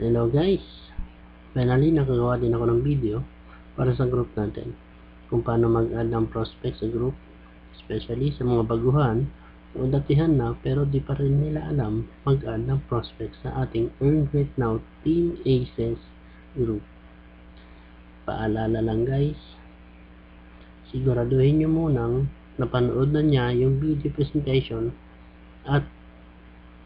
Hello guys, finally nakagawa din ako ng video para sa group natin kung paano mag-add ng prospect sa group, especially sa mga baguhan o datihan na pero di pa rin nila alam mag-add ng prospect sa ating Earn Right Now Team Aces group. Paalala lang guys, siguraduhin nyo munang napanood na niya yung video presentation at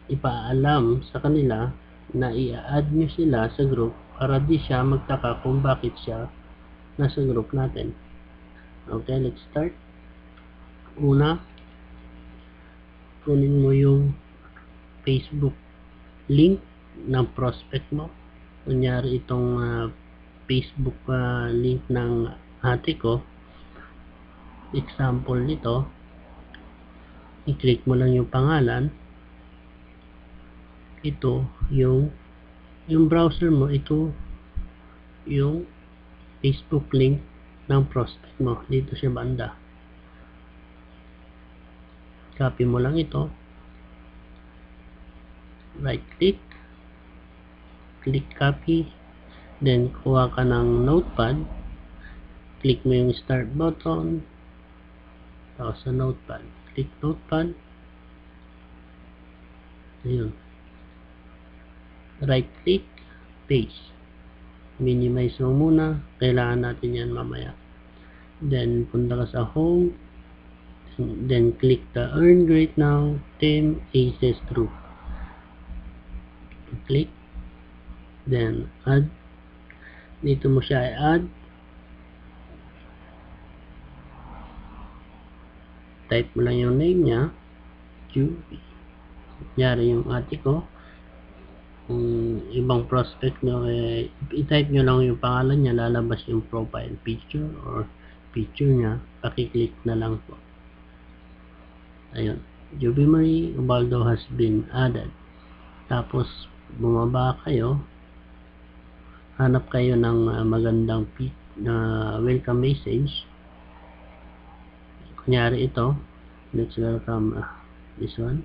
ipaalam sa kanila na i-add nyo sila sa group para di siya magtaka kung bakit siya nasa group natin. Okay, let's start. Una, kunin mo yung Facebook link ng prospect mo. Kunyari itong Facebook link ng ate ko. Example nito, i-click mo lang yung pangalan. Ito yung browser mo, ito yung Facebook link ng prospect mo. Dito siya banda. Copy mo lang ito. Right click. Click copy. Then kuha ka ng notepad. Click mo yung start button. Tapos sa notepad. Click notepad. Ayun. Right click. Paste. Minimize mo muna. Kailangan natin yan mamaya. Then punta ka sa home. Then click the Earn Right Now Team Aces Group. Click. Then add. Dito mo siya i-add. Type mo lang yung name niya. Juby. Kunyari yung ate ko. Kung ibang prospect nyo, i-type nyo lang yung pangalan niya, lalabas yung profile picture or picture niya, pakiclick na lang po. Ayun, Juby Marie Ubaldo has been added. Tapos bumaba kayo, hanap kayo ng magandang welcome message. Kunyari ito, let's welcome this one,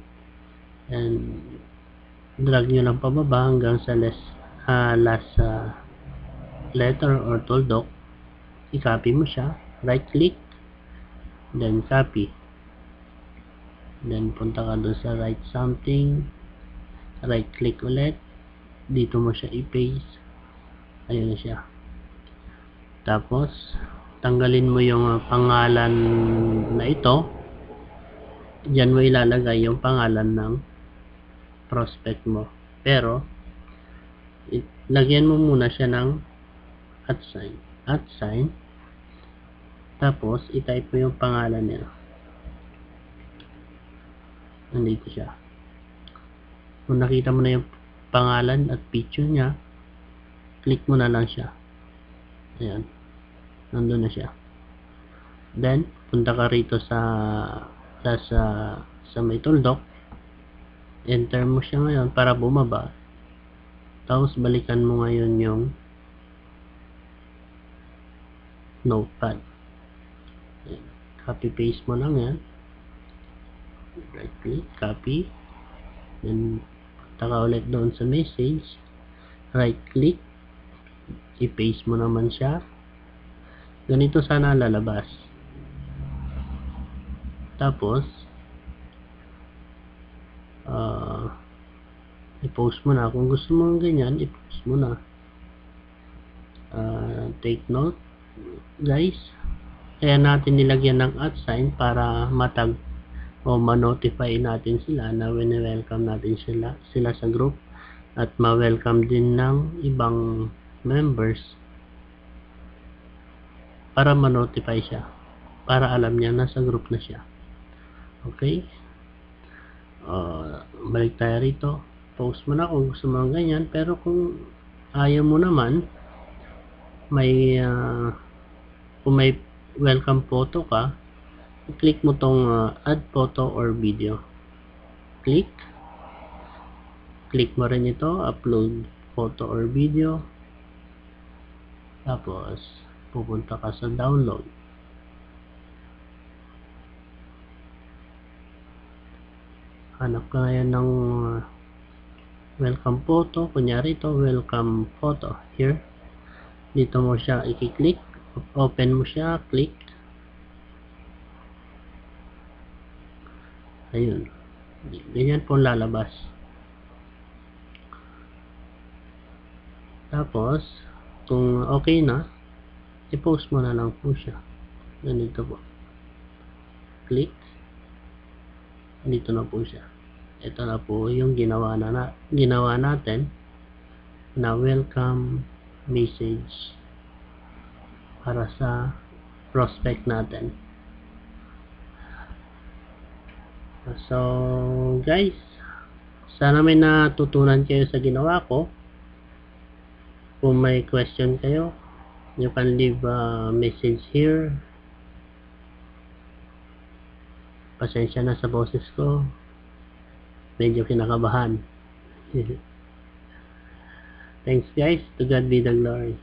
and drag nyo lang pababa hanggang sa last letter or tuldok. I-copy mo siya, right click, then copy, then punta ka doon sa write something, right click ulit, dito mo siya i-paste. Ayun na siya. Tapos tanggalin mo yung pangalan na ito. Diyan mo ilalagay yung pangalan ng prospect mo, pero lagyan mo muna siya ng @sign. Tapos i-type mo yung pangalan niya. Nandito siya. Kung nakita mo na yung pangalan at picture niya, click mo na lang siya. Ayan, nandun na siya. Then punta ka rito sa may tuldok, enter mo siya ngayon para bumaba. Tapos balikan mo ngayon yung notepad. Ayan. Copy paste mo lang yan. Right click, copy, then punta ka ulit doon sa message, right click, i-paste mo naman siya. Ganito sana lalabas. Tapos i-post mo na. Kung gusto mo ganyan, i-post mo na. Take note guys, kaya natin nilagyan ng @sign para matag o ma-notify natin sila na welcome natin sila sa group, at ma-welcome din ng ibang members para ma-notify siya, para alam niya nasa group na siya. Okay, balik tayo rito. Post mo na kung gusto mo ganyan, pero kung ayaw mo naman, kung may welcome photo ka, click mo tong add photo or video. Click mo rin ito, upload photo or video. Tapos pupunta ka sa download. Hanap ka ngayon ng welcome photo, kunyari ito, welcome photo, here, dito mo siya i-click, open mo siya, click, ayun, ganyan po lalabas. Tapos kung okay na, i-post mo na lang po siya, ganito po, click, dito na po siya. Ito na po yung ginawa natin na welcome message para sa prospect natin. So guys, sana may natutunan kayo sa ginawa ko. Kung may question kayo, you can leave a message here. Pasensya na sa boses ko, medyo kinakabahan. Thanks guys, to God be the glory.